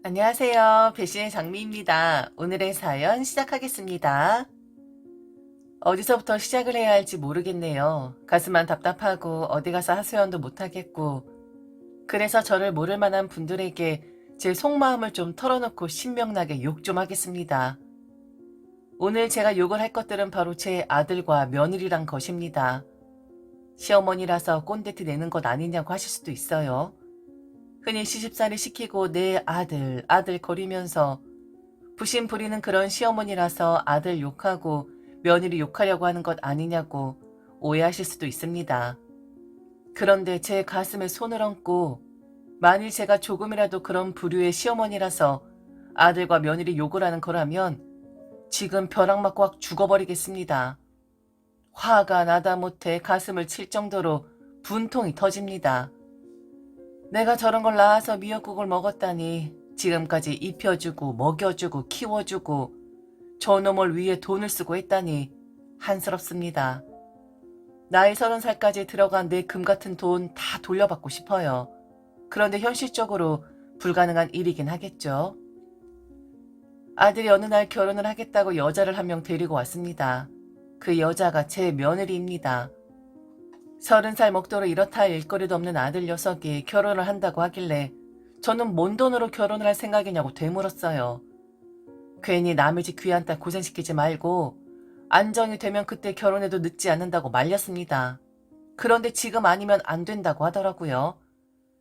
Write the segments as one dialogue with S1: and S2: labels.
S1: 안녕하세요. 배신의 장미입니다. 오늘의 사연 시작하겠습니다. 어디서부터 시작을 해야 할지 모르겠네요. 가슴만 답답하고 어디 가서 하소연도 못하겠고, 그래서 저를 모를 만한 분들에게 제 속마음을 좀 털어놓고 신명나게 욕 좀 하겠습니다. 오늘 제가 욕을 할 것들은 바로 제 아들과 며느리란 것입니다. 시어머니라서 꼰대티 내는 것 아니냐고 하실 수도 있어요. 흔히 시집살이 시키고 내 아들, 아들 거리면서 부심 부리는 그런 시어머니라서 아들 욕하고 며느리 욕하려고 하는 것 아니냐고 오해하실 수도 있습니다. 그런데 제 가슴에 손을 얹고 만일 제가 조금이라도 그런 부류의 시어머니라서 아들과 며느리 욕을 하는 거라면 지금 벼락 맞고 확 죽어버리겠습니다. 화가 나다 못해 가슴을 칠 정도로 분통이 터집니다. 내가 저런 걸 낳아서 미역국을 먹었다니 지금까지 입혀주고 먹여주고 키워주고 저놈을 위해 돈을 쓰고 했다니 한스럽습니다. 나이 30살까지 들어간 내 금 같은 돈 다 돌려받고 싶어요. 그런데 현실적으로 불가능한 일이긴 하겠죠. 아들이 어느 날 결혼을 하겠다고 여자를 한 명 데리고 왔습니다. 그 여자가 제 며느리입니다. 30살 먹도록 이렇다 할 일거리도 없는 아들 녀석이 결혼을 한다고 하길래 저는 뭔 돈으로 결혼을 할 생각이냐고 되물었어요. 괜히 남의 집 귀한 딸 고생시키지 말고 안정이 되면 그때 결혼해도 늦지 않는다고 말렸습니다. 그런데 지금 아니면 안 된다고 하더라고요.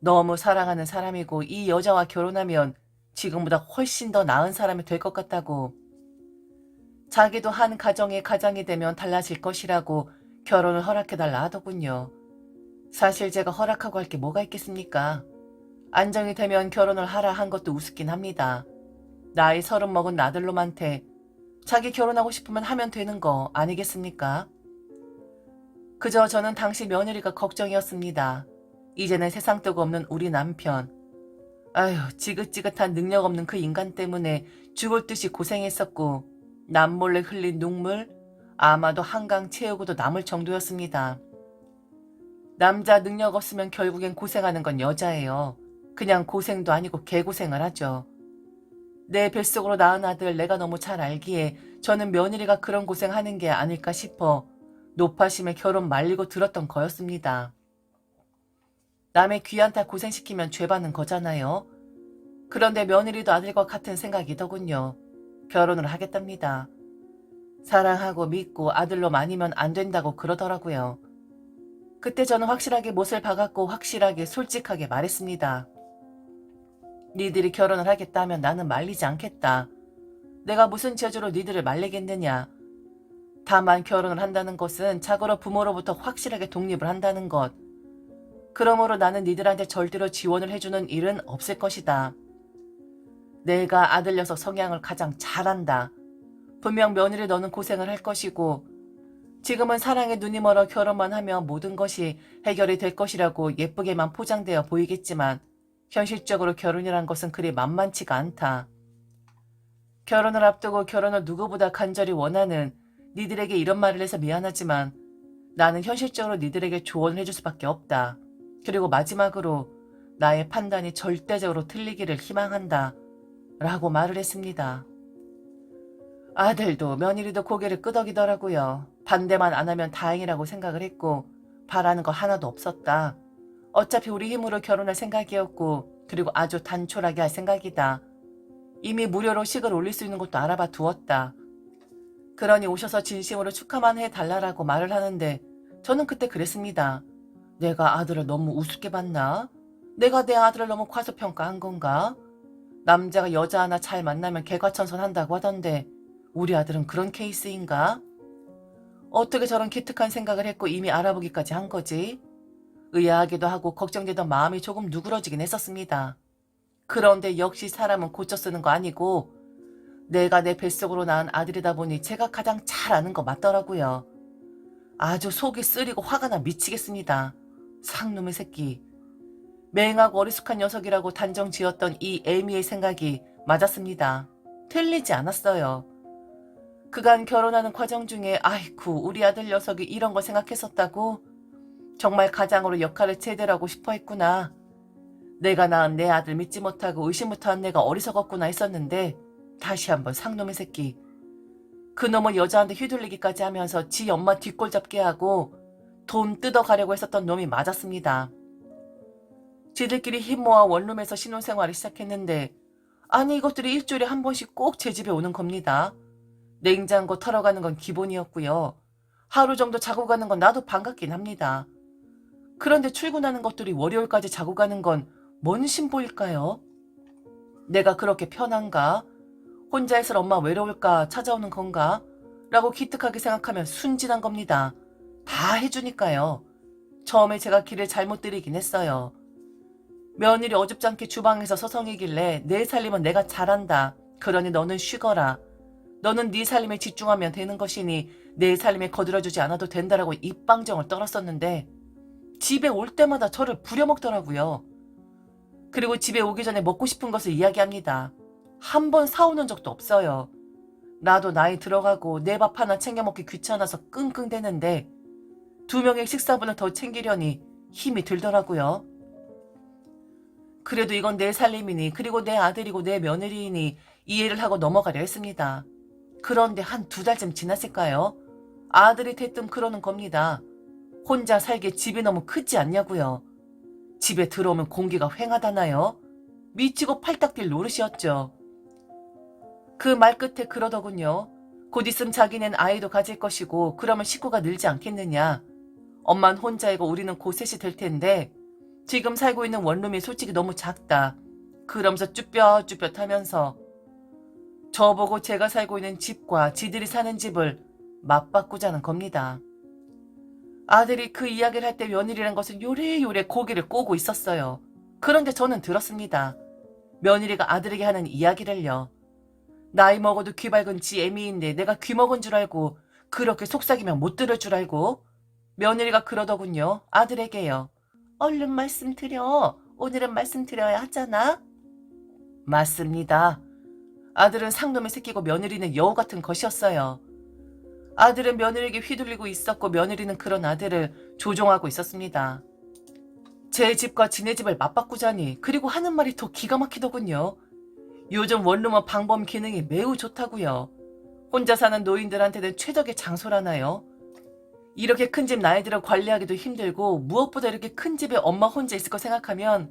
S1: 너무 사랑하는 사람이고 이 여자와 결혼하면 지금보다 훨씬 더 나은 사람이 될 것 같다고. 자기도 한 가정의 가장이 되면 달라질 것이라고 결혼을 허락해달라 하더군요. 사실 제가 허락하고 할 게 뭐가 있겠습니까? 안정이 되면 결혼을 하라 한 것도 우습긴 합니다. 나이 30 먹은 아들놈한테 자기 결혼하고 싶으면 하면 되는 거 아니겠습니까? 그저 저는 당시 며느리가 걱정이었습니다. 이제는 세상 뜨고 없는 우리 남편. 아휴, 지긋지긋한 능력 없는 그 인간 때문에 죽을 듯이 고생했었고 남몰래 흘린 눈물 아마도 한강 채우고도 남을 정도였습니다. 남자 능력 없으면 결국엔 고생하는 건 여자예요. 그냥 고생도 아니고 개고생을 하죠. 내 뱃속으로 낳은 아들 내가 너무 잘 알기에 저는 며느리가 그런 고생하는 게 아닐까 싶어 노파심에 결혼 말리고 들었던 거였습니다. 남의 귀한 딸 고생시키면 죄받는 거잖아요. 그런데 며느리도 아들과 같은 생각이더군요. 결혼을 하겠답니다. 사랑하고 믿고 아들로 아니면 안 된다고 그러더라고요. 그때 저는 확실하게 못을 박았고 확실하게 솔직하게 말했습니다. 니들이 결혼을 하겠다면 나는 말리지 않겠다. 내가 무슨 죄주로 니들을 말리겠느냐. 다만 결혼을 한다는 것은 자고로 부모로부터 확실하게 독립을 한다는 것. 그러므로 나는 니들한테 절대로 지원을 해주는 일은 없을 것이다. 내가 아들 녀석 성향을 가장 잘 안다. 분명 며느리 너는 고생을 할 것이고 지금은 사랑에 눈이 멀어 결혼만 하면 모든 것이 해결이 될 것이라고 예쁘게만 포장되어 보이겠지만 현실적으로 결혼이란 것은 그리 만만치가 않다. 결혼을 앞두고 결혼을 누구보다 간절히 원하는 니들에게 이런 말을 해서 미안하지만 나는 현실적으로 니들에게 조언을 해줄 수밖에 없다. 그리고 마지막으로 나의 판단이 절대적으로 틀리기를 희망한다. 라고 말을 했습니다. 아들도 며느리도 고개를 끄덕이더라고요. 반대만 안 하면 다행이라고 생각을 했고 바라는 거 하나도 없었다. 어차피 우리 힘으로 결혼할 생각이었고 그리고 아주 단촐하게 할 생각이다. 이미 무료로 식을 올릴 수 있는 것도 알아봐 두었다. 그러니 오셔서 진심으로 축하만 해달라고 말을 하는데 저는 그때 그랬습니다. 내가 아들을 너무 우습게 봤나? 내가 내 아들을 너무 과소평가한 건가? 남자가 여자 하나 잘 만나면 개과천선한다고 하던데 우리 아들은 그런 케이스인가? 어떻게 저런 기특한 생각을 했고 이미 알아보기까지 한 거지? 의아하기도 하고 걱정되던 마음이 조금 누그러지긴 했었습니다. 그런데 역시 사람은 고쳐 쓰는 거 아니고 내가 내 뱃속으로 낳은 아들이다 보니 제가 가장 잘 아는 거 맞더라고요. 아주 속이 쓰리고 화가 나 미치겠습니다. 상놈의 새끼. 맹하고 어리숙한 녀석이라고 단정 지었던 이 애미의 생각이 맞았습니다. 틀리지 않았어요. 그간 결혼하는 과정 중에 아이쿠 우리 아들 녀석이 이런 걸 생각했었다고? 정말 가장으로 역할을 제대로 하고 싶어 했구나. 내가 낳은 내 아들 믿지 못하고 의심부터 한 내가 어리석었구나 했었는데 다시 한번 상놈의 새끼. 그놈은 여자한테 휘둘리기까지 하면서 지 엄마 뒷골 잡게 하고 돈 뜯어가려고 했었던 놈이 맞았습니다. 지들끼리 힘 모아 원룸에서 신혼생활을 시작했는데 아니 이것들이 일주일에 한 번씩 꼭 제 집에 오는 겁니다. 냉장고 털어가는 건 기본이었고요. 하루 정도 자고 가는 건 나도 반갑긴 합니다. 그런데 출근하는 것들이 월요일까지 자고 가는 건 뭔 신보일까요? 내가 그렇게 편한가? 혼자 있을 엄마 외로울까 찾아오는 건가? 라고 기특하게 생각하면 순진한 겁니다. 다 해주니까요. 처음에 제가 길을 잘못 들이긴 했어요. 며느리 어줍잖게 주방에서 서성이길래 내 살림은 내가 잘한다. 그러니 너는 쉬거라. 너는 네 살림에 집중하면 되는 것이니 내 살림에 거들어주지 않아도 된다라고 입방정을 떨었었는데 집에 올 때마다 저를 부려먹더라고요. 그리고 집에 오기 전에 먹고 싶은 것을 이야기합니다. 한 번 사오는 적도 없어요. 나도 나이 들어가고 내 밥 하나 챙겨 먹기 귀찮아서 끙끙대는데 2명의 식사분을 더 챙기려니 힘이 들더라고요. 그래도 이건 내 살림이니 그리고 내 아들이고 내 며느리이니 이해를 하고 넘어가려 했습니다. 그런데 한 2달쯤 지났을까요? 아들이 대뜸 그러는 겁니다. 혼자 살기에 집이 너무 크지 않냐고요. 집에 들어오면 공기가 휑하다나요? 미치고 팔딱 뛸 노릇이었죠. 그 말 끝에 그러더군요. 곧 있으면 자기는 아이도 가질 것이고 그러면 식구가 늘지 않겠느냐. 엄만 혼자이고 우리는 곧 셋이 될 텐데 지금 살고 있는 원룸이 솔직히 너무 작다. 그러면서 쭈뼛쭈뼛 하면서 저보고 제가 살고 있는 집과 지들이 사는 집을 맞바꾸자는 겁니다. 아들이 그 이야기를 할 때 며느리란 것은 요래요래 고개를 꼬고 있었어요. 그런데 저는 들었습니다. 며느리가 아들에게 하는 이야기를요. 나이 먹어도 귀 밝은 지 애미인데 내가 귀 먹은 줄 알고 그렇게 속삭이면 못 들을 줄 알고 며느리가 그러더군요. 아들에게요. 얼른 말씀드려. 오늘은 말씀드려야 하잖아. 맞습니다. 아들은 상놈의 새끼고 며느리는 여우 같은 것이었어요. 아들은 며느리에게 휘둘리고 있었고 며느리는 그런 아들을 조종하고 있었습니다. 제 집과 지네 집을 맞바꾸자니 그리고 하는 말이 더 기가 막히더군요. 요즘 원룸은 방범 기능이 매우 좋다고요. 혼자 사는 노인들한테는 최적의 장소라나요. 이렇게 큰 집 나이들을 관리하기도 힘들고 무엇보다 이렇게 큰 집에 엄마 혼자 있을 거 생각하면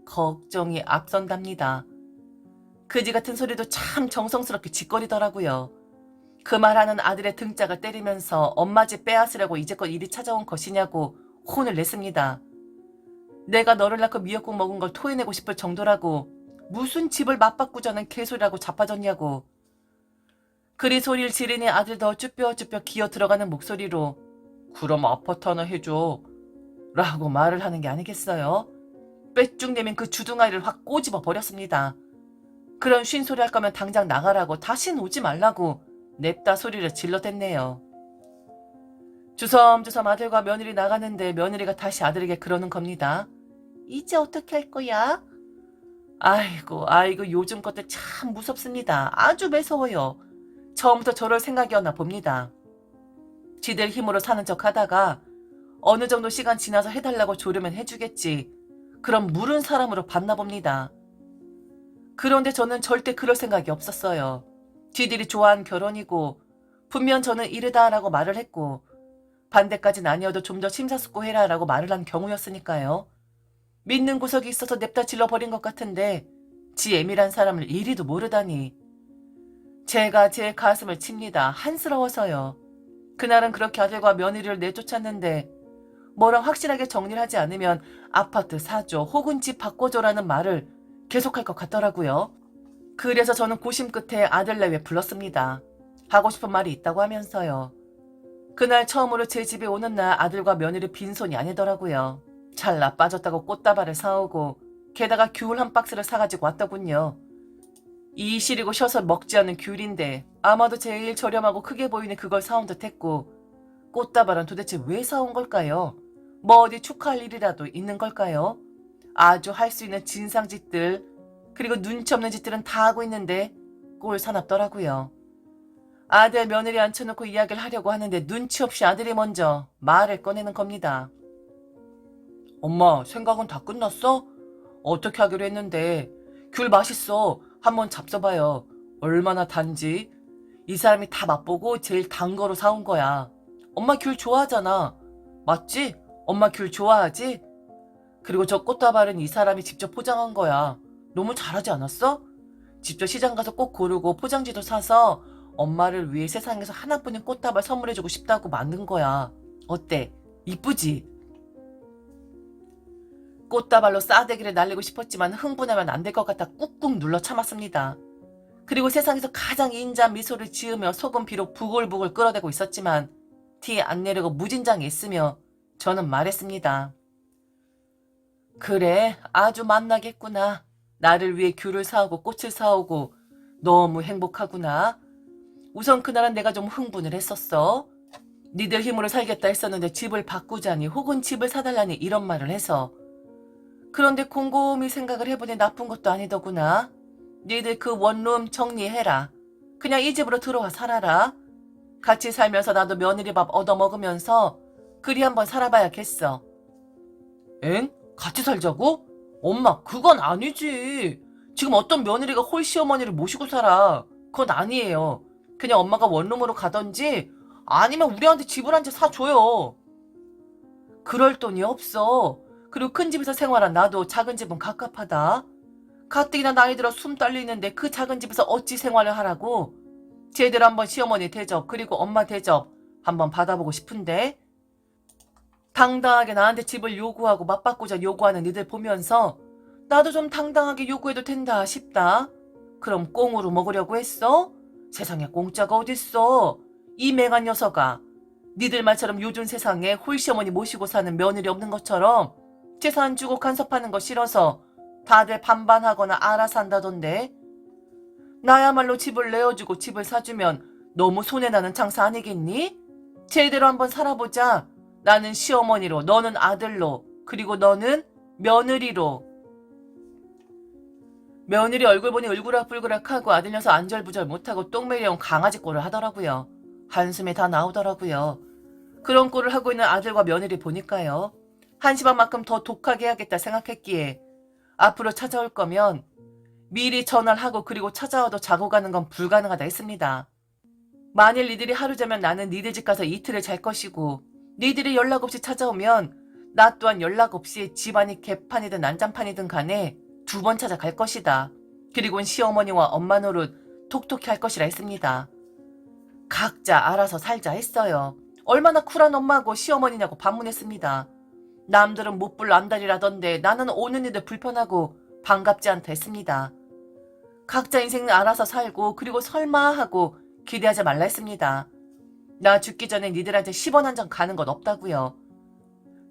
S1: 걱정이 앞선답니다. 그지 같은 소리도 참 정성스럽게 짓거리더라고요. 그 말하는 아들의 등짝을 때리면서 엄마 집 빼앗으려고 이제껏 일이 찾아온 것이냐고 혼을 냈습니다. 내가 너를 낳고 미역국 먹은 걸 토해내고 싶을 정도라고 무슨 집을 맞바꾸자는 개소리라고 자빠졌냐고. 그리 소리를 지르니 아들 더 쭈뼛쭈뼛 기어 들어가는 목소리로 그럼 아파트 하나 해줘 라고 말을 하는 게 아니겠어요? 빼쭉 내민 그 주둥아리를 확 꼬집어 버렸습니다. 그런 쉰소리 할 거면 당장 나가라고 다신 오지 말라고 냅다 소리를 질러댔네요. 주섬주섬 아들과 며느리 나가는데 며느리가 다시 아들에게 그러는 겁니다. 이제 어떻게 할 거야? 아이고 요즘 것들 참 무섭습니다. 아주 매서워요. 처음부터 저럴 생각이었나 봅니다. 지들 힘으로 사는 척 하다가 어느 정도 시간 지나서 해달라고 조르면 해주겠지. 그럼 물은 사람으로 봤나 봅니다. 그런데 저는 절대 그럴 생각이 없었어요. 지들이 좋아한 결혼이고 분명 저는 이르다라고 말을 했고 반대까지는 아니어도 좀 더 심사숙고해라 라고 말을 한 경우였으니까요. 믿는 구석이 있어서 냅다 질러버린 것 같은데 지 애밀한 사람을 이리도 모르다니. 제가 제 가슴을 칩니다. 한스러워서요. 그날은 그렇게 아들과 며느리를 내쫓았는데 뭐랑 확실하게 정리를 하지 않으면 아파트 사줘 혹은 집 바꿔줘라는 말을 계속할 것 같더라고요. 그래서 저는 고심 끝에 아들 내외 불렀습니다. 하고 싶은 말이 있다고 하면서요. 그날 처음으로 제 집에 오는 날 아들과 며느리 빈손이 아니더라고요. 찰나 빠졌다고 꽃다발을 사오고 게다가 귤 한 박스를 사가지고 왔더군요. 이 시리고 쉬어서 먹지 않는 귤인데 아마도 제일 저렴하고 크게 보이는 그걸 사온 듯 했고 꽃다발은 도대체 왜 사온 걸까요? 뭐 어디 축하할 일이라도 있는 걸까요? 아주 할 수 있는 진상짓들 그리고 눈치 없는 짓들은 다 하고 있는데 꼴 사납더라고요. 아들 며느리 앉혀놓고 이야기를 하려고 하는데 눈치 없이 아들이 먼저 말을 꺼내는 겁니다. 엄마 생각은 다 끝났어? 어떻게 하기로 했는데 귤 맛있어. 한번 잡숴봐요. 얼마나 단지. 이 사람이 다 맛보고 제일 단 거로 사온 거야. 엄마 귤 좋아하잖아. 맞지? 엄마 귤 좋아하지? 그리고 저 꽃다발은 이 사람이 직접 포장한 거야. 너무 잘하지 않았어? 직접 시장 가서 꼭 고르고 포장지도 사서 엄마를 위해 세상에서 하나뿐인 꽃다발 선물해주고 싶다고 만든 거야. 어때? 이쁘지? 꽃다발로 싸대기를 날리고 싶었지만 흥분하면 안 될 것 같아 꾹꾹 눌러 참았습니다. 그리고 세상에서 가장 인자한 미소를 지으며 속은 비록 부글부글 끓어대고 있었지만 티 안 내려고 무진장에 있으며 저는 말했습니다. 그래, 아주 만나겠구나. 나를 위해 귤을 사오고 꽃을 사오고 너무 행복하구나. 우선 그날은 내가 좀 흥분을 했었어. 니들 힘으로 살겠다 했었는데 집을 바꾸자니 혹은 집을 사달라니 이런 말을 해서. 그런데 곰곰이 생각을 해보니 나쁜 것도 아니더구나. 니들 그 원룸 정리해라. 그냥 이 집으로 들어와 살아라. 같이 살면서 나도 며느리 밥 얻어먹으면서 그리 한번 살아봐야겠어. 엥? 같이 살자고? 엄마, 그건 아니지. 지금 어떤 며느리가 홀시어머니를 모시고 살아. 그건 아니에요. 그냥 엄마가 원룸으로 가던지 아니면 우리한테 집을 한 채 사줘요. 그럴 돈이 없어. 그리고 큰 집에서 생활한 나도 작은 집은 갑갑하다. 가뜩이나 나이 들어 숨 떨리는데 그 작은 집에서 어찌 생활을 하라고. 제대로 한번 시어머니 대접 그리고 엄마 대접 한번 받아보고 싶은데. 당당하게 나한테 집을 요구하고 맞바꾸자 요구하는 니들 보면서 나도 좀 당당하게 요구해도 된다 싶다. 그럼 꽁으로 먹으려고 했어? 세상에 공짜가 어딨어. 이 맹한 녀석아. 니들 말처럼 요즘 세상에 홀시어머니 모시고 사는 며느리 없는 것처럼 재산 주고 간섭하는 거 싫어서 다들 반반하거나 알아서 한다던데. 나야말로 집을 내어주고 집을 사주면 너무 손해나는 장사 아니겠니? 제대로 한번 살아보자. 나는 시어머니로, 너는 아들로, 그리고 너는 며느리로. 며느리 얼굴 보니 울그락불그락하고 아들 녀석 안절부절 못하고 똥매려운 강아지 꼴을 하더라고요. 한숨에 다 나오더라고요. 그런 꼴을 하고 있는 아들과 며느리 보니까요. 한시간만큼 더 독하게 해야겠다 생각했기에 앞으로 찾아올 거면 미리 전화를 하고 그리고 찾아와도 자고 가는 건 불가능하다 했습니다. 만일 니들이 하루 자면 나는 니들 집 가서 이틀을 잘 것이고 니들이 연락 없이 찾아오면 나 또한 연락 없이 집안이 개판이든 난장판이든 간에 2번 찾아갈 것이다. 그리고는 시어머니와 엄마 노릇 톡톡히 할 것이라 했습니다. 각자 알아서 살자 했어요. 얼마나 쿨한 엄마고 시어머니냐고 반문했습니다. 남들은 못 불러 안달이라던데 나는 오는 이들 불편하고 반갑지 않다 했습니다. 각자 인생은 알아서 살고 그리고 설마 하고 기대하지 말라 했습니다. 나 죽기 전에 니들한테 10원 한 장 가는 건 없다고요.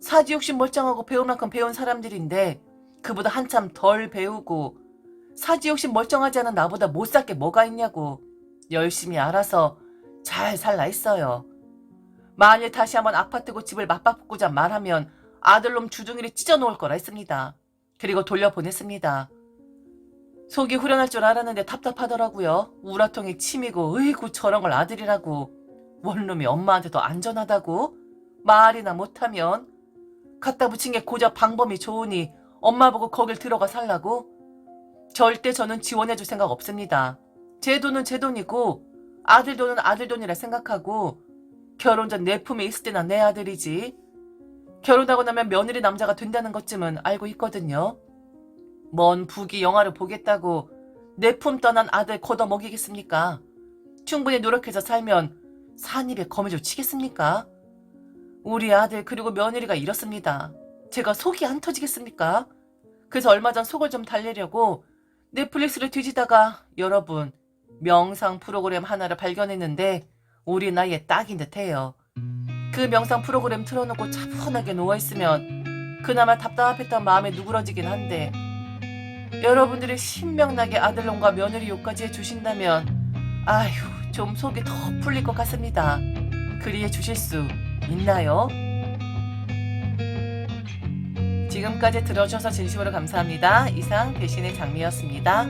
S1: 사지 욕심 멀쩡하고 배울 만큼 배운 사람들인데 그보다 한참 덜 배우고 사지 욕심 멀쩡하지 않은 나보다 못 살 게 뭐가 있냐고 열심히 알아서 잘 살라 했어요. 만일 다시 한번 아파트고 집을 맞바꾸자 말하면 아들놈 주둥이를 찢어놓을 거라 했습니다. 그리고 돌려보냈습니다. 속이 후련할 줄 알았는데 답답하더라고요. 우라통이 침이고 으이구 저런 걸 아들이라고. 원룸이 엄마한테 더 안전하다고? 말이나 못하면 갖다 붙인 게 고작 방범이 좋으니 엄마 보고 거길 들어가 살라고? 절대 저는 지원해줄 생각 없습니다. 제 돈은 제 돈이고 아들 돈은 아들 돈이라 생각하고 결혼 전 내 품에 있을 때나 내 아들이지. 결혼하고 나면 며느리 남자가 된다는 것쯤은 알고 있거든요. 먼 북이 영화를 보겠다고 내 품 떠난 아들 걷어먹이겠습니까? 충분히 노력해서 살면 산입에 거미줄 치겠습니까? 우리 아들 그리고 며느리가 이렇습니다. 제가 속이 안 터지겠습니까? 그래서 얼마 전 속을 좀 달래려고 넷플릭스를 뒤지다가 여러분 명상 프로그램 하나를 발견했는데 우리 나이에 딱인 듯해요. 그 명상 프로그램 틀어놓고 차분하게 누워있으면 그나마 답답했던 마음이 누그러지긴 한데 여러분들이 신명나게 아들놈과 며느리 욕까지 해주신다면 아휴 좀 속이 더 풀릴 것 같습니다. 그리해 주실 수 있나요? 지금까지 들어주셔서 진심으로 감사합니다. 이상 배신의 장미였습니다.